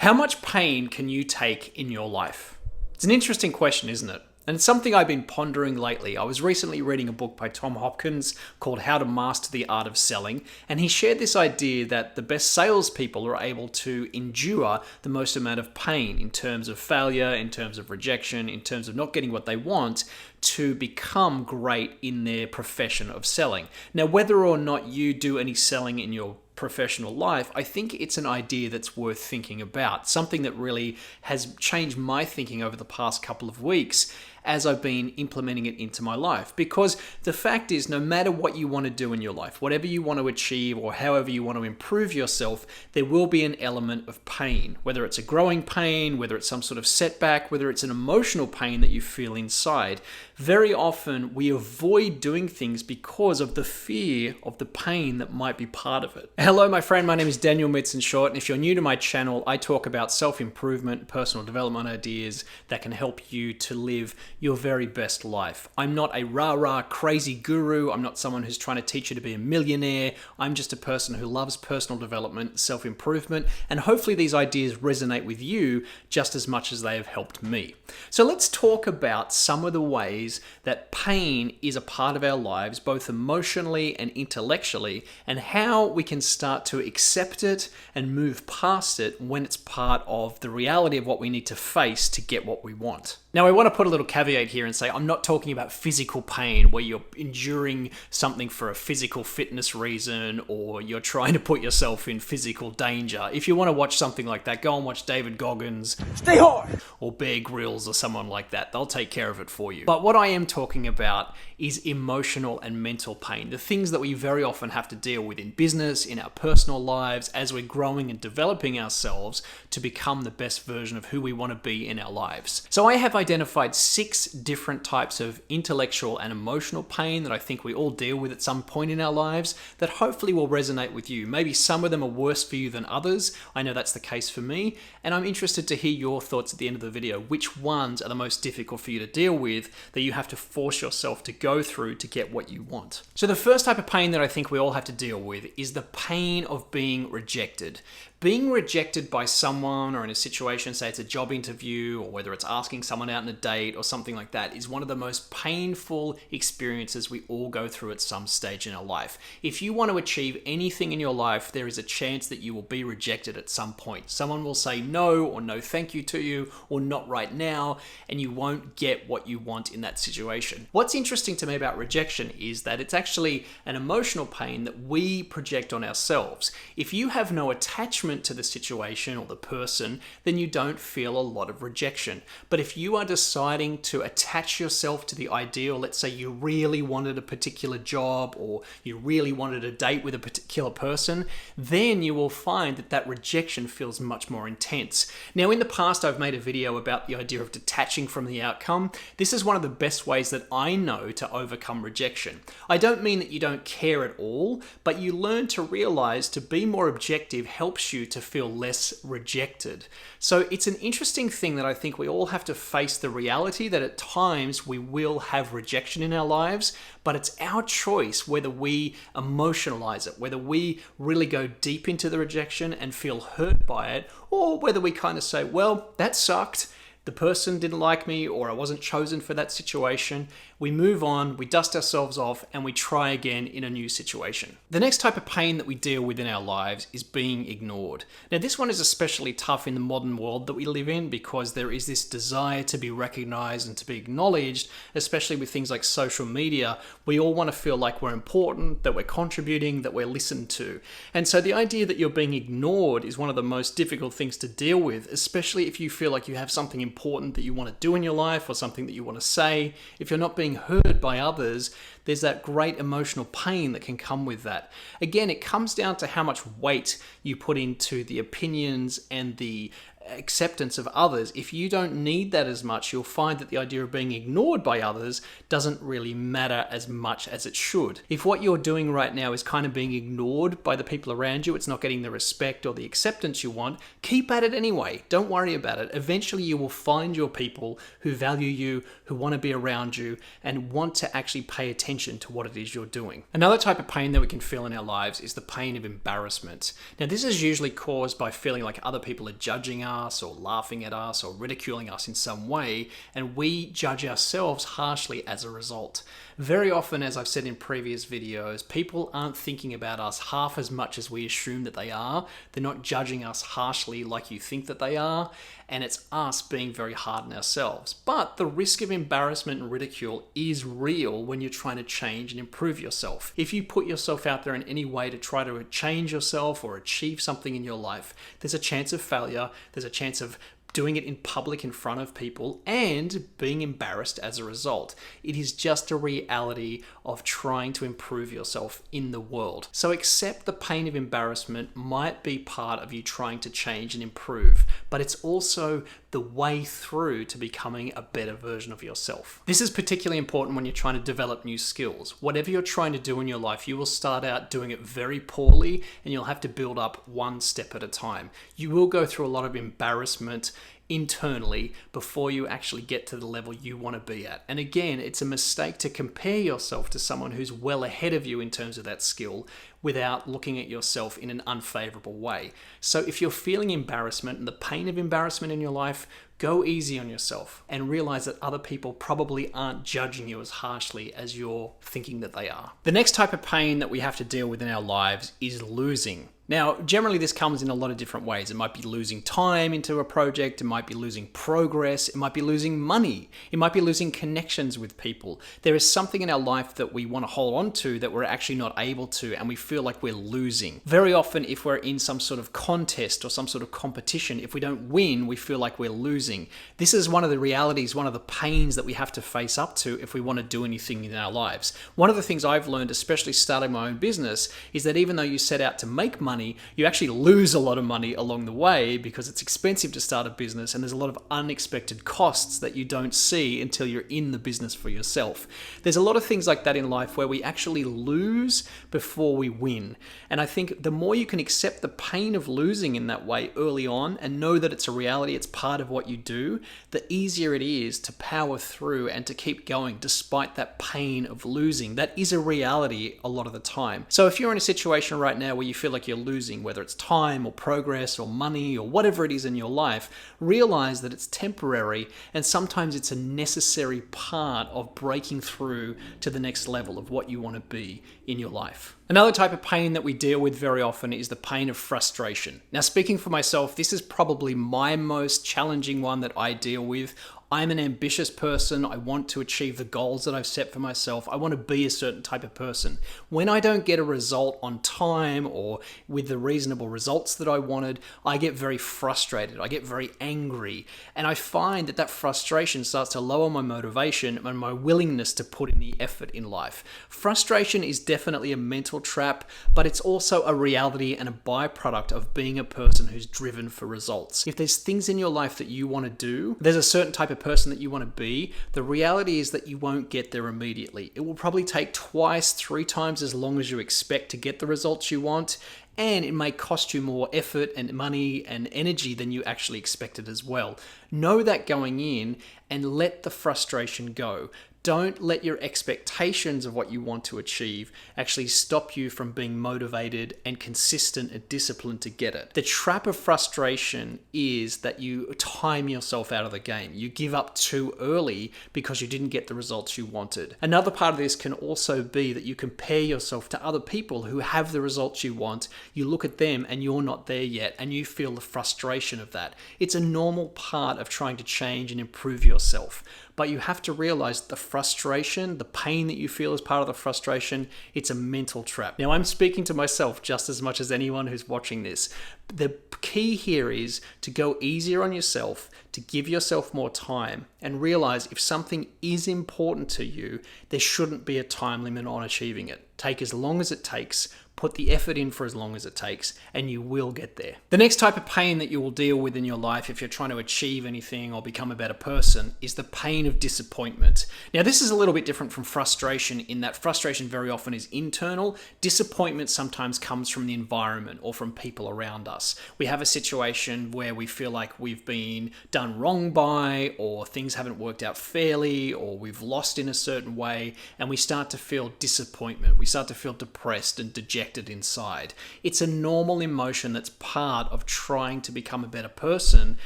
How much pain can you take in your life? It's an interesting question, isn't it? And it's something I've been pondering lately. I was recently reading a book by Tom Hopkins called How to Master the Art of Selling, and he shared this idea that the best salespeople are able to endure the most amount of pain in terms of failure, in terms of rejection, in terms of not getting what they want, to become great in their profession of selling. Now, whether or not you do any selling in your professional life, I think it's an idea that's worth thinking about. Something that really has changed my thinking over the past couple of weeks as I've been implementing it into my life. Because the fact is, no matter what you want to do in your life, whatever you want to achieve or however you want to improve yourself, there will be an element of pain. Whether it's a growing pain, whether it's some sort of setback, whether it's an emotional pain that you feel inside. Very often we avoid doing things because of the fear of the pain that might be part of it. Hello, my friend. My name is Daniel Midson-Short, and if you're new to my channel, I talk about self-improvement, personal development ideas that can help you to live your very best life. I'm not a rah-rah crazy guru. I'm not someone who's trying to teach you to be a millionaire. I'm just a person who loves personal development, self-improvement, and hopefully these ideas resonate with you just as much as they have helped me. So let's talk about some of the ways that pain is a part of our lives, both emotionally and intellectually, and how we can start to accept it and move past it when it's part of the reality of what we need to face to get what we want. Now, I want to put a little caveat here and say I'm not talking about physical pain where you're enduring something for a physical fitness reason or you're trying to put yourself in physical danger. If you want to watch something like that, go and watch David Goggins, Stay Hard, or Bear Grylls or someone like that. They'll take care of it for you. But what I am talking about is emotional and mental pain, the things that we very often have to deal with in business, in our personal lives, as we're growing and developing ourselves to become the best version of who we want to be in our lives. So I have identified 6 different types of intellectual and emotional pain that I think we all deal with at some point in our lives that hopefully will resonate with you. Maybe some of them are worse for you than others. I know that's the case for me, and I'm interested to hear your thoughts at the end of the video. Which ones are the most difficult for you to deal with that you have to force yourself to go through to get what you want? So the first type of pain that I think we all have to deal with is the pain of being rejected. Being rejected by someone or in a situation, say it's a job interview or whether it's asking someone out on a date or something like that, is one of the most painful experiences we all go through at some stage in our life. If you want to achieve anything in your life, there is a chance that you will be rejected at some point. Someone will say no or no thank you to you or not right now, and you won't get what you want in that situation. What's interesting to me about rejection is that it's actually an emotional pain that we project on ourselves. If you have no attachment to the situation or the person, then you don't feel a lot of rejection. But if you are deciding to attach yourself to the ideal, let's say you really wanted a particular job or you really wanted a date with a particular person, then you will find that that rejection feels much more intense. Now, in the past, I've made a video about the idea of detaching from the outcome. This is one of the best ways that I know to overcome rejection. I don't mean that you don't care at all, but you learn to realize to be more objective helps you to feel less rejected. So it's an interesting thing that I think we all have to face the reality that at times we will have rejection in our lives, but it's our choice whether we emotionalize it, whether we really go deep into the rejection and feel hurt by it, or whether we kind of say, well, that sucked. The person didn't like me, or I wasn't chosen for that situation. We move on, we dust ourselves off, and we try again in a new situation. The next type of pain that we deal with in our lives is being ignored. Now, this one is especially tough in the modern world that we live in because there is this desire to be recognized and to be acknowledged, especially with things like social media. We all want to feel like we're important, that we're contributing, that we're listened to. And so the idea that you're being ignored is one of the most difficult things to deal with, especially if you feel like you have something important that you want to do in your life or something that you want to say. If you're not being heard by others, there's that great emotional pain that can come with that. Again, it comes down to how much weight you put into the opinions and the acceptance of others. If you don't need that as much, you'll find that the idea of being ignored by others doesn't really matter as much as it should. If what you're doing right now is kind of being ignored by the people around you, it's not getting the respect or the acceptance you want, keep at it anyway. Don't worry about it. Eventually you will find your people who value you, who want to be around you, and want to actually pay attention attention to what it is you're doing. Another type of pain that we can feel in our lives is the pain of embarrassment. Now, this is usually caused by feeling like other people are judging us or laughing at us or ridiculing us in some way, and we judge ourselves harshly as a result. Very often, as I've said in previous videos, people aren't thinking about us half as much as we assume that they are. They're not judging us harshly like you think that they are, and it's us being very hard on ourselves. But the risk of embarrassment and ridicule is real when you're trying to change and improve yourself. If you put yourself out there in any way to try to change yourself or achieve something in your life, there's a chance of failure, there's a chance of doing it in public in front of people and being embarrassed as a result. It is just a reality of trying to improve yourself in the world. So accept the pain of embarrassment might be part of you trying to change and improve, but it's also the way through to becoming a better version of yourself. This is particularly important when you're trying to develop new skills. Whatever you're trying to do in your life, you will start out doing it very poorly and you'll have to build up one step at a time. You will go through a lot of embarrassment internally before you actually get to the level you want to be at. And again, it's a mistake to compare yourself to someone who's well ahead of you in terms of that skill without looking at yourself in an unfavorable way. So if you're feeling embarrassment and the pain of embarrassment in your life, go easy on yourself and realize that other people probably aren't judging you as harshly as you're thinking that they are. The next type of pain that we have to deal with in our lives is losing. Now, generally this comes in a lot of different ways. It might be losing time into a project, it might be losing progress, it might be losing money, it might be losing connections with people. There is something in our life that we want to hold on to that we're actually not able to, and we feel like we're losing. Very often, if we're in some sort of contest or some sort of competition, if we don't win, we feel like we're losing. This is one of the realities, one of the pains that we have to face up to if we want to do anything in our lives. One of the things I've learned, especially starting my own business, is that even though you set out to make money, you actually lose a lot of money along the way because it's expensive to start a business and there's a lot of unexpected costs that you don't see until you're in the business for yourself. There's a lot of things like that in life where we actually lose before we win. And I think the more you can accept the pain of losing in that way early on and know that it's a reality, it's part of what you do, the easier it is to power through and to keep going despite that pain of losing. That is a reality a lot of the time. So if you're in a situation right now where you feel like you're losing, whether it's time or progress or money or whatever it is in your life, realize that it's temporary and sometimes it's a necessary part of breaking through to the next level of what you want to be in your life. Another type of pain that we deal with very often is the pain of frustration. Now, speaking for myself, this is probably my most challenging one that I deal with. I'm an ambitious person. I want to achieve the goals that I've set for myself. I want to be a certain type of person. When I don't get a result on time or with the reasonable results that I wanted, I get very frustrated. I get very angry. And I find that that frustration starts to lower my motivation and my willingness to put in the effort in life. Frustration is definitely a mental trap, but it's also a reality and a byproduct of being a person who's driven for results. If there's things in your life that you want to do, there's a certain type of person that you want to be, the reality is that you won't get there immediately. It will probably take twice, 3 times as long as you expect to get the results you want, and it may cost you more effort and money and energy than you actually expected as well. Know that going in and let the frustration go. Don't let your expectations of what you want to achieve actually stop you from being motivated and consistent and disciplined to get it. The trap of frustration is that you time yourself out of the game. You give up too early because you didn't get the results you wanted. Another part of this can also be that you compare yourself to other people who have the results you want. You look at them and you're not there yet, and you feel the frustration of that. It's a normal part of trying to change and improve yourself. But you have to realize the frustration, the pain that you feel as part of the frustration, it's a mental trap. Now, I'm speaking to myself just as much as anyone who's watching this. The key here is to go easier on yourself, to give yourself more time, and realize if something is important to you, there shouldn't be a time limit on achieving it. Take as long as it takes. Put the effort in for as long as it takes, and you will get there. The next type of pain that you will deal with in your life if you're trying to achieve anything or become a better person is the pain of disappointment. Now, this is a little bit different from frustration in that frustration very often is internal. Disappointment sometimes comes from the environment or from people around us. We have a situation where we feel like we've been done wrong by, or things haven't worked out fairly, or we've lost in a certain way, and we start to feel disappointment. We start to feel depressed and dejected inside. It's a normal emotion that's part of trying to become a better person,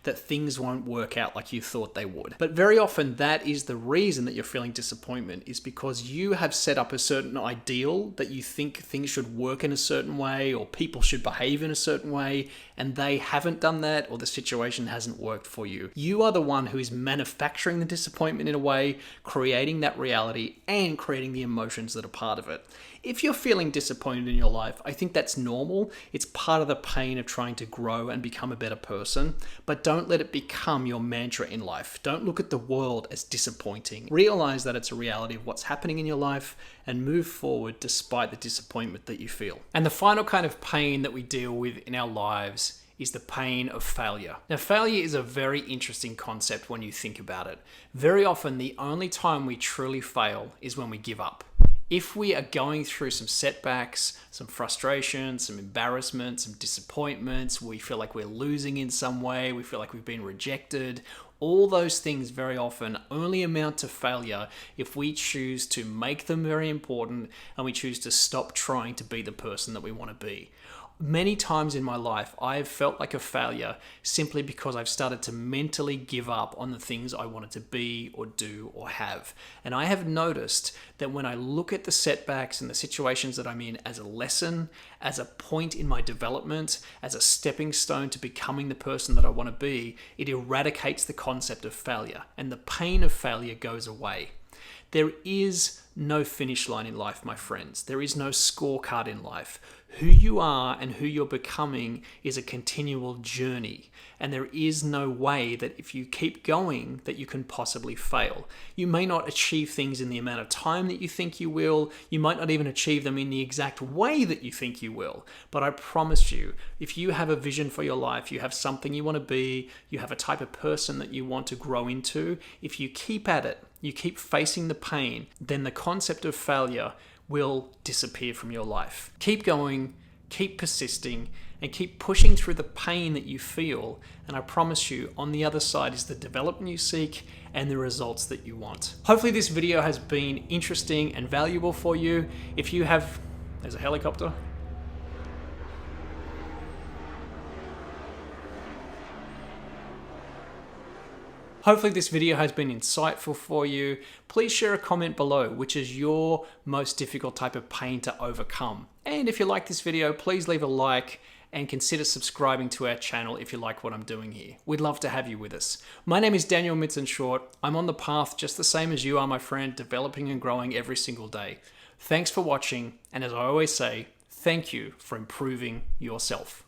that things won't work out like you thought they would. But very often that is the reason that you're feeling disappointment, is because you have set up a certain ideal that you think things should work in a certain way or people should behave in a certain way, and they haven't done that, or the situation hasn't worked for you. You are the one who is manufacturing the disappointment in a way, creating that reality and creating the emotions that are part of it. If you're feeling disappointed in your life, I think that's normal. It's part of the pain of trying to grow and become a better person, but don't let it become your mantra in life. Don't look at the world as disappointing. Realize that it's a reality of what's happening in your life and move forward despite the disappointment that you feel. And the final kind of pain that we deal with in our lives is the pain of failure. Now, failure is a very interesting concept when you think about it. Very often, the only time we truly fail is when we give up. If we are going through some setbacks, some frustration, some embarrassment, some disappointments, we feel like we're losing in some way, we feel like we've been rejected, all those things very often only amount to failure if we choose to make them very important and we choose to stop trying to be the person that we want to be. Many times in my life, I've felt like a failure simply because I've started to mentally give up on the things I wanted to be or do or have. And I have noticed that when I look at the setbacks and the situations that I'm in as a lesson, as a point in my development, as a stepping stone to becoming the person that I want to be, it eradicates the concept of failure, and the pain of failure goes away. There is no finish line in life, my friends. There is no scorecard in life. Who you are and who you're becoming is a continual journey. And there is no way that if you keep going that you can possibly fail. You may not achieve things in the amount of time that you think you will. You might not even achieve them in the exact way that you think you will. But I promise you, if you have a vision for your life, you have something you want to be, you have a type of person that you want to grow into, if you keep at it, you keep facing the pain, then the concept of failure will disappear from your life. Keep going, keep persisting, and keep pushing through the pain that you feel. And I promise you, on the other side is the development you seek and the results that you want. Hopefully this video has been interesting and valuable for you. If you have, there's a helicopter. Hopefully this video has been insightful for you. Please share a comment below, which is your most difficult type of pain to overcome. And if you like this video, please leave a like and consider subscribing to our channel if you like what I'm doing here. We'd love to have you with us. My name is Daniel Midson-Short. I'm on the path just the same as you are, my friend, developing and growing every single day. Thanks for watching, and as I always say, thank you for improving yourself.